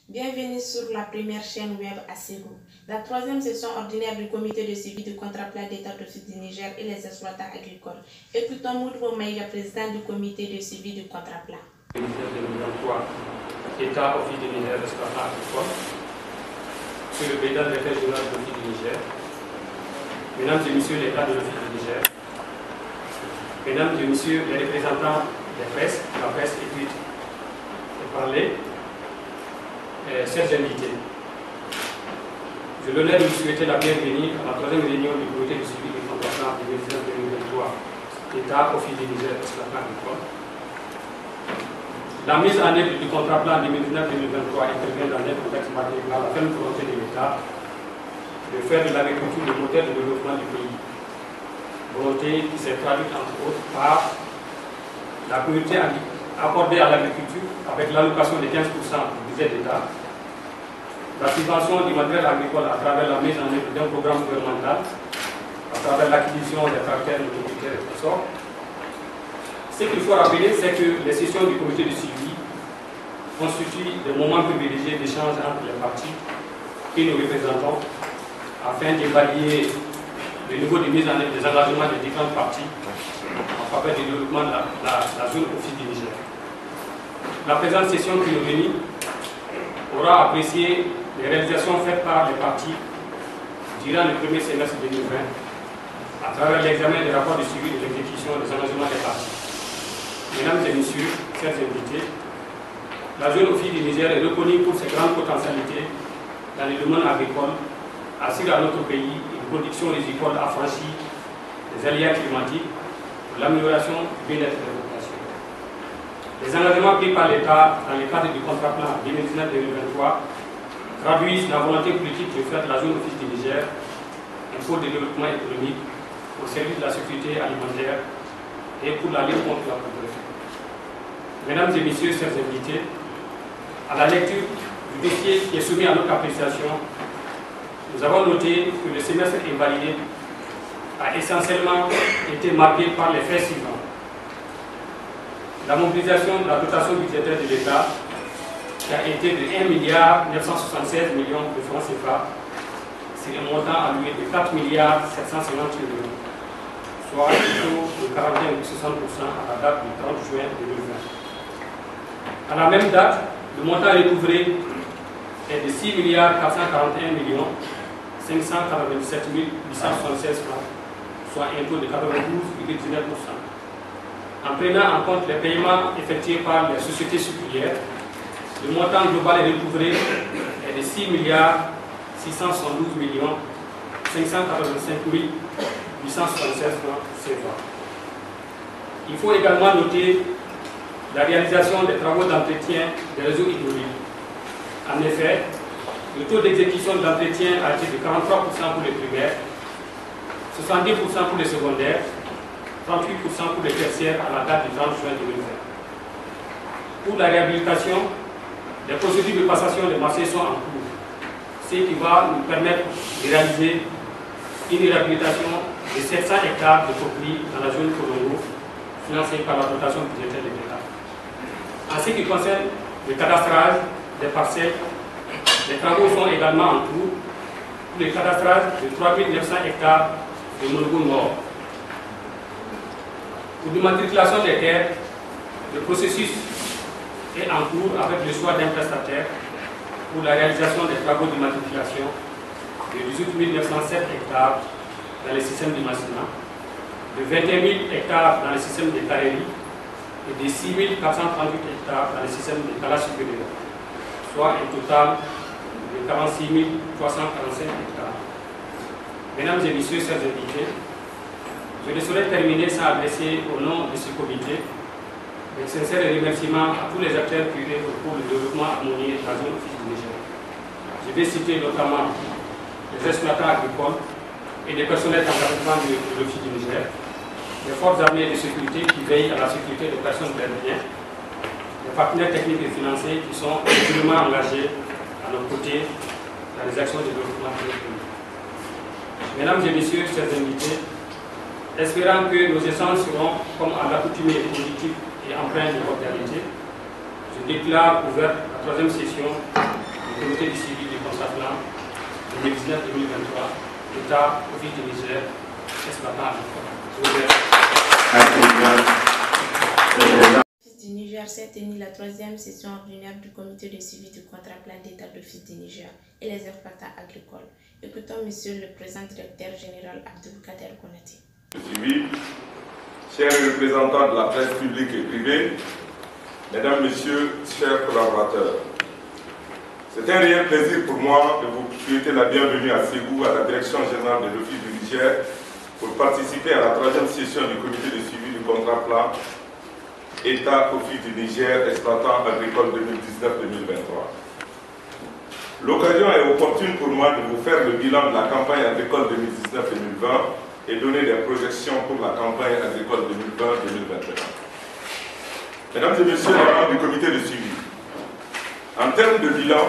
Bienvenue sur la première chaîne web ASEGO. La troisième session ordinaire du comité de suivi du contrat plat d'État d'office du Niger et les exploitants agricoles. Écoutons Moudou Maïga, président du comité de suivi du contrat plat. 2023, État office du Niger, exploitant agricole, sur le président de l'État général de l'office du Niger, mesdames et messieurs l'État de l'office du Niger, mesdames et messieurs les représentants des presses, de la presse écrite et parlée, chers invités, j'ai l'honneur de vous souhaiter la bienvenue à la troisième réunion du comité de suivi du contrat plan 2019-2023, État office du Niger, exploitant agricole. La mise en œuvre du contrat plan 2019-2023 intervient dans un contexte marqué par la ferme volonté de l'État de faire de l'agriculture le moteur de développement du pays. Volonté qui s'est traduite entre autres par la priorité accordée à l'agriculture avec l'allocation de 15% du budget d'État, la subvention du matériel agricole à travers la mise en œuvre d'un programme gouvernemental, à travers l'acquisition des tracteurs, des tracteurs et tout ça. Ce qu'il faut rappeler, c'est que les sessions du comité de suivi constituent des moments privilégiés d'échange entre les partis que nous représentons afin d'évaluer le niveau de mise en œuvre des engagements des différentes parties en faveur du développement de la zone office du Niger. La présente session qui nous réunit aura apprécié les réalisations faites par les partis durant le premier semestre 2020 à travers l'examen des rapports de suivi de l'exécution des engagements des partis. Mesdames et messieurs, chers invités, la zone office du Niger est reconnue pour ses grandes potentialités dans le domaine agricole, assure à notre pays une production rizicole affranchie des aléas climatiques pour l'amélioration du bien-être des populations. Les engagements pris par l'État dans le cadre du contrat plan 2019-2023 traduisent la volonté politique de faire de la zone office du Niger un pôle de développement économique au service de la sécurité alimentaire et pour la lutte contre la pauvreté. Mesdames et messieurs, chers invités, à la lecture du dossier qui est soumis à notre appréciation, nous avons noté que le semestre invalidé a essentiellement été marqué par les faits suivants. La mobilisation de la dotation budgétaire de l'État qui a été de 1,976 milliard de francs CFA, c'est un montant alloué de 4,750 milliards, soit un taux de 41,60% à la date du 30 juin 2020. À la même date, le montant recouvré est de 6,441 millions 597 876 francs, soit un taux de 92,19%. En prenant en compte les paiements effectués par les sociétés sucrières, le montant global recouvré est de 6,672 millions 585 876 francs CFA. Il faut également noter la réalisation des travaux d'entretien des réseaux hydrauliques. En effet, le taux d'exécution de l'entretien a été de 43% pour les primaires, 70% pour les secondaires, 38% pour les tertiaires à la date du 30 juin 2020. Pour la réhabilitation, les procédures de passation des marchés sont en cours, ce qui va nous permettre de réaliser une réhabilitation de 700 hectares de coquilles dans la zone Colombo, financée par la dotation budgétaire de l'État. En ce qui concerne le cadastrage des parcelles, les travaux sont également en cours pour le cadastrage de 3900 hectares de Monogo Nord. Pour l'immatriculation des terres, le processus est en cours avec le choix d'un prestataire pour la réalisation des travaux d'immatriculation de 18 907 hectares dans le système du Massina, de 21 000 hectares dans le système de Karéli et de 6 438 hectares dans le système de Kala supérieur, soit un total de 46 345 hectares. Mesdames et messieurs, chers invités, je ne saurais terminer sans adresser au nom de ce comité de sincères remerciements à tous les acteurs qui œuvrent pour le développement harmonieux de la zone office du Niger. Je vais citer notamment les exploitants agricoles et les personnels d'encadrement de l'office du Niger, les forces armées de sécurité qui veillent à la sécurité des personnes et des biens, les partenaires techniques et financiers qui sont régulièrement engagés à nos côtés dans les actions de développement de notre pays. Mesdames et messieurs, chers invités, espérant que nos échanges seront, comme à l'accoutumée, positifs et empreints de cordialité, je déclare ouverte la troisième session du comité de suivi du contrat plan 2019-2023, État, Office du Niger, exploitant agricole. Du Niger s'est tenue la 3e session ordinaire du comité de suivi du contrat plan d'État d'Office du Niger et les exploitants agricoles. Écoutons Monsieur le Président Directeur Général Abdoukader Konati. Suivi, chers représentants de la presse publique et privée, Mesdames, Messieurs, chers collaborateurs, c'est un réel plaisir pour moi de vous souhaiter la bienvenue à Ségou, à la Direction Générale de l'Office du Niger, pour participer à la 3e session du comité de suivi du contrat plan État Office du Niger exploitant agricole 2019-2023. L'occasion est opportune pour moi de vous faire le bilan de la campagne agricole 2019-2020 et donner des projections pour la campagne agricole 2020-2021. Mesdames et Messieurs les membres du comité de suivi, en termes de bilan,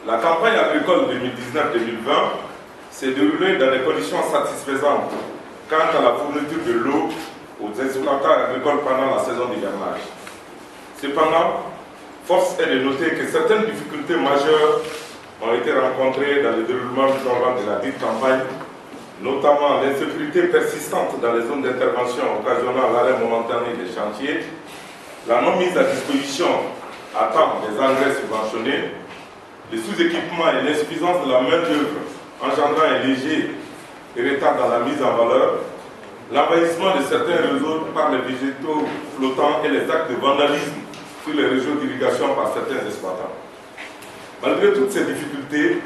la campagne agricole 2019-2020 s'est déroulée dans des conditions satisfaisantes quant à la fourniture de l'eau aux exploitants agricoles pendant la saison d'hivernage. Cependant, force est de noter que certaines difficultés majeures ont été rencontrées dans le déroulement du programme de la dite campagne, notamment l'insécurité persistante dans les zones d'intervention occasionnant l'arrêt momentané des chantiers, la non mise à disposition à temps des engrais subventionnés, le sous-équipement et l'insuffisance de la main-d'œuvre engendrant un léger retard dans la mise en valeur, l'envahissement de certains réseaux par les végétaux flottants et les actes de vandalisme sur les réseaux d'irrigation par certains exploitants. Malgré toutes ces difficultés,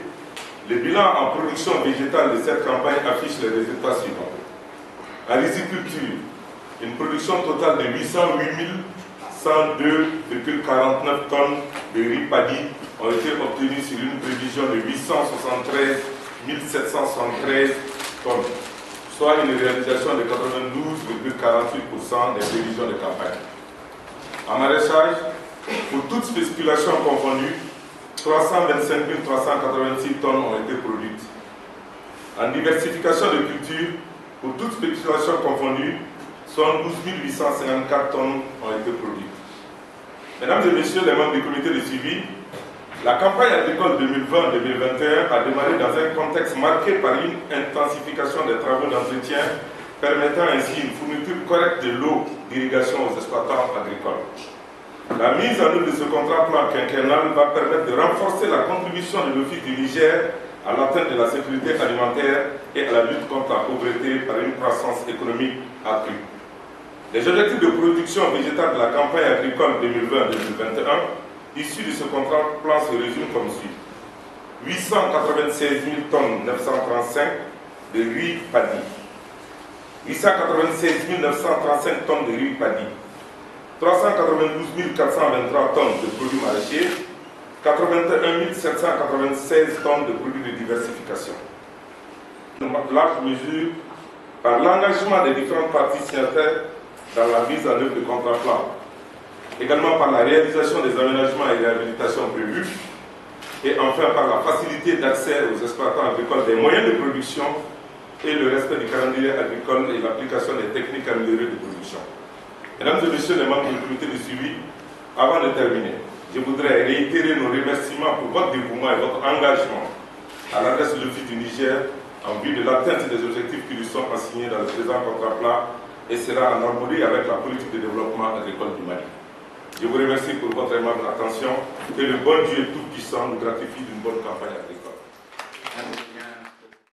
le bilan en production végétale de cette campagne affiche les résultats suivants. En riziculture, une production totale de 808 102,49 tonnes de riz paddy ont été obtenues sur une prévision de 873 773 tonnes, soit une réalisation de 92,48% des prévisions de campagne. En maraîchage, pour toutes spéculations confondues, 325 386 tonnes ont été produites. En diversification de culture, pour toutes spéculations confondues, 72 854 tonnes ont été produites. Mesdames et Messieurs les membres du comité de suivi, la campagne agricole 2020-2021 a démarré dans un contexte marqué par une intensification des travaux d'entretien permettant ainsi une fourniture correcte de l'eau d'irrigation aux exploitants agricoles. La mise en œuvre de ce contrat plan quinquennal va permettre de renforcer la contribution de l'Office du Niger à l'atteinte de la sécurité alimentaire et à la lutte contre la pauvreté par une croissance économique accrue. Les objectifs de production végétale de la campagne agricole 2020-2021 issus de ce contrat plan se résument comme suit. 896 000 tonnes 935 de riz paddy, 896 935 tonnes de riz paddy, 392 423 tonnes de produits maraîchers, 81 796 tonnes de produits de diversification. Dans large mesure, par l'engagement des différentes parties signataires dans la mise en œuvre du contrat plan, également par la réalisation des aménagements et réhabilitations prévus, et enfin par la facilité d'accès aux exploitants agricoles des moyens de production et le respect du calendrier agricole et l'application des techniques améliorées de production. Mesdames et Messieurs les membres du comité de suivi, avant de terminer, je voudrais réitérer nos remerciements pour votre dévouement et votre engagement à l'adresse de l'Office du Niger en vue de l'atteinte des objectifs qui lui sont assignés dans le présent contrat plan et sera en harmonie avec la politique de développement agricole du Mali. Je vous remercie pour votre aimable attention et le bon Dieu Tout-Puissant nous gratifie d'une bonne campagne agricole.